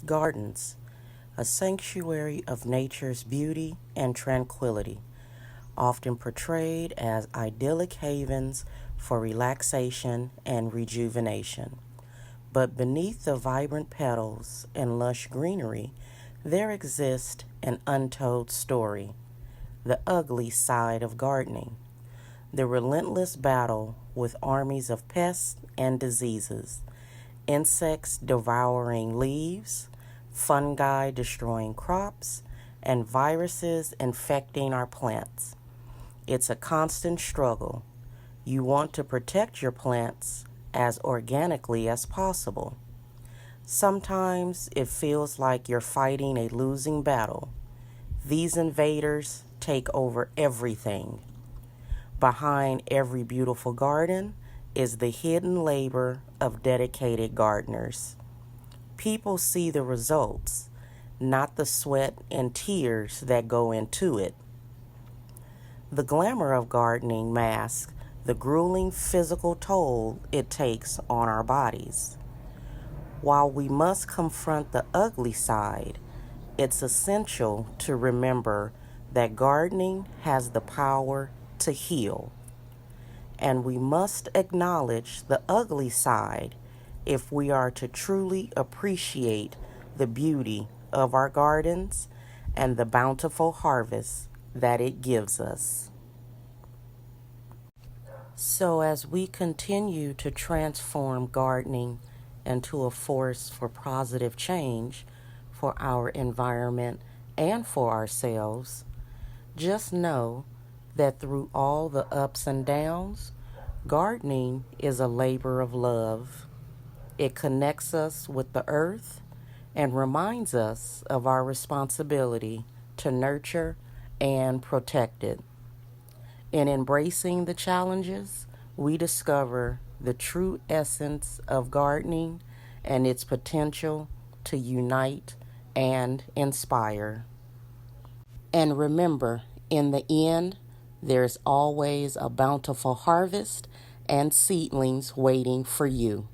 Gardens, a sanctuary of nature's beauty and tranquility, often portrayed as idyllic havens for relaxation and rejuvenation. But beneath the vibrant petals and lush greenery, there exists an untold story, the ugly side of gardening, the relentless battle with armies of pests and diseases, insects devouring leaves, fungi destroying crops, and viruses infecting our plants. It's a constant struggle. You want to protect your plants as organically as possible. Sometimes it feels like you're fighting a losing battle. These invaders take over everything. Behind every beautiful garden is the hidden labor of dedicated gardeners. People see the results, not the sweat and tears that go into it. The glamour of gardening masks the grueling physical toll it takes on our bodies. While we must confront the ugly side, it's essential to remember that gardening has the power to heal. And we must acknowledge the ugly side if we are to truly appreciate the beauty of our gardens and the bountiful harvest that it gives us. So, as we continue to transform gardening into a force for positive change for our environment and for ourselves, just know that through all the ups and downs, gardening is a labor of love. It connects us with the earth and reminds us of our responsibility to nurture and protect it. In embracing the challenges, we discover the true essence of gardening and its potential to unite and inspire. And remember, in the end, there's always a bountiful harvest and seedlings waiting for you.